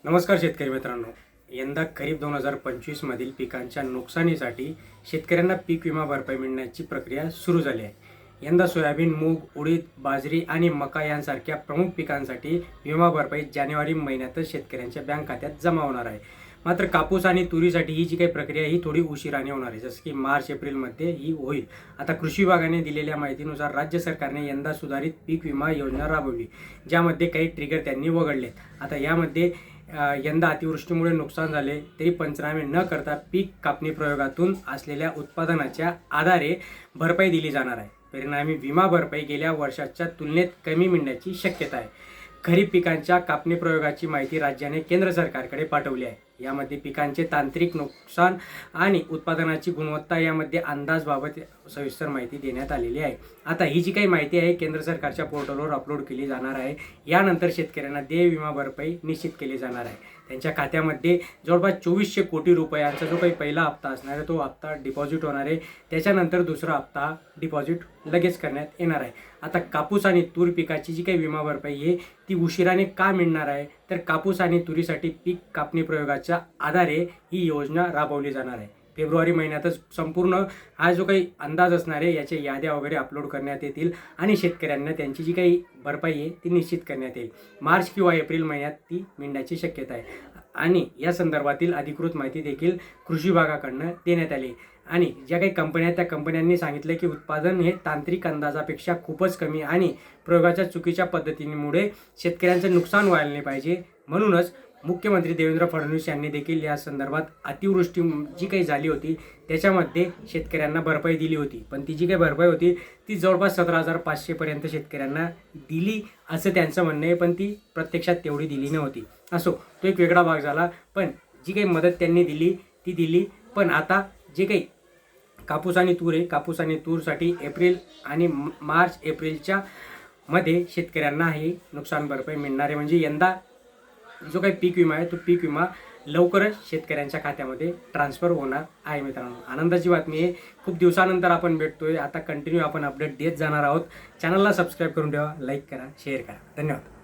नमस्कार शेतकरी मित्रांनो. यंदा खरीप 2025 मधील पिकांच्या नुकसानीसाठी शेतकऱ्यांना पीक विमा भरपाई मिळण्याची प्रक्रिया सुरू झाली आहे. यंदा सोयाबीन, मूग, उडीद, बाजरी आणि मका यांसारख्या प्रमुख पिकांसाठी विमा भरपाई जानेवारी महिन्यातच शेतकऱ्यांच्या बँक खात्यात जमा होणार आहे. मात्र कापूस आणि तुरीसाठी ही जी काही प्रक्रिया ही थोडी उशिराने होणार आहे, जसं की मार्च-एप्रिलमध्ये ही होईल. आता कृषी विभागाने दिलेल्या माहितीनुसार राज्य सरकारने यंदा सुधारित पीक विमा योजना राबवली, ज्यामध्ये काही ट्रिगर त्यांनी वगळलेत. आता यामध्ये यंदा अतिवृष्टीमुळे नुकसान झाले तरी पंचनामे न करता पीक कापणी प्रयोगातून असलेल्या उत्पादनाच्या आधारे भरपाई दिली जाणार आहे. परिणामी विमा भरपाई गेल्या वर्षाच्या तुलनेत कमी मिळण्याची शक्यता आहे. खरीप पिकांच्या कापणी प्रयोगाची माहिती राज्याने केंद्र सरकारकडे पाठवली आहे. यामध्ये पिकांचे तांत्रिक नुकसान आणि उत्पादनाची गुणवत्ता यामध्ये अंदाजबाबत सविस्तर माहिती देण्यात आलेली आहे. आता ही जी काही माहिती आहे केंद्र सरकारच्या पोर्टलवर अपलोड केली जाणार आहे. यानंतर शेतकऱ्यांना देय विमा भरपाई निश्चित केली जाणार आहे. त्यांच्या खात्यामध्ये जवळपास 2400 कोटी रुपयांचा जो काही पहिला हप्ता असणार आहे तो हप्ता डिपॉझिट होणार आहे. त्याच्यानंतर दुसरा हप्ता डिपॉझिट लगेच करण्यात येणार आहे. आता कापूस आणि तूर पिकाची जी काही विमा भरपाई आहे ती उशिराने का मिळणार आहे, तर कापूस आणि तुरीसाठी पीक कापणी प्रयोगाच्या आधारे ही योजना राबवली जाणार आहे. फेब्रुवारी महिन्यातच संपूर्ण हा जो काही अंदाज असणार आहे याच्या याद्या वगैरे अपलोड करण्यात येतील आणि शेतकऱ्यांना त्यांची जी काही भरपाई आहे ती निश्चित करण्यात येईल. मार्च किंवा एप्रिल महिन्यात ती मिळण्याची शक्यता आहे आणि या संदर्भातील अधिकृत माहिती देखील कृषी विभागाकडून देण्यात आली. आणि ज्या काही कंपन्या आहेत त्या कंपन्यांनी सांगितलं की उत्पादन हे तांत्रिक अंदाजापेक्षा खूपच कमी आणि प्रयोगाच्या चुकीच्या पद्धतीमुळे शेतकऱ्यांचं नुकसान व्हायला नाही पाहिजे. म्हणूनच मुख्यमंत्री देवेंद्र फडणवीस यांनी देखील या संदर्भात अतिवृष्टी जी काही झाली होती त्याच्यामध्ये शेतकऱ्यांना भरपाई दिली होती, पण ती जी काही भरपाई होती ती जवळपास 17,500 पर्यंत शेतकऱ्यांना दिली असं त्यांचं म्हणणं आहे, पण ती प्रत्यक्षात तेवढी दिली नव्हती. असो, तो एक वेगळा भाग झाला. पण जी काही मदत त्यांनी दिली ती दिली. पण आता जे काही कापूस आणि तूर आहे, कापूस आणि तूरसाठी एप्रिल आणि मार्च-एप्रिलच्या मध्ये शेतकऱ्यांना ही नुकसान भरपाई मिळणार आहे. म्हणजे यंदा जो काही पीक विमा आहे तो पीक विमा लवकरच शेतकऱ्यांच्या खात्यामध्ये ट्रान्सफर होणार आहे. मित्रांनो, आनंदाची बातमी आहे. खूप दिवसानंतर आपण भेटतोय. आता कंटिन्यू आपण अपडेट देत जाणार आहोत. चॅनलला सबस्क्राईब करून ठेवा, लाईक करा, शेअर करा. धन्यवाद.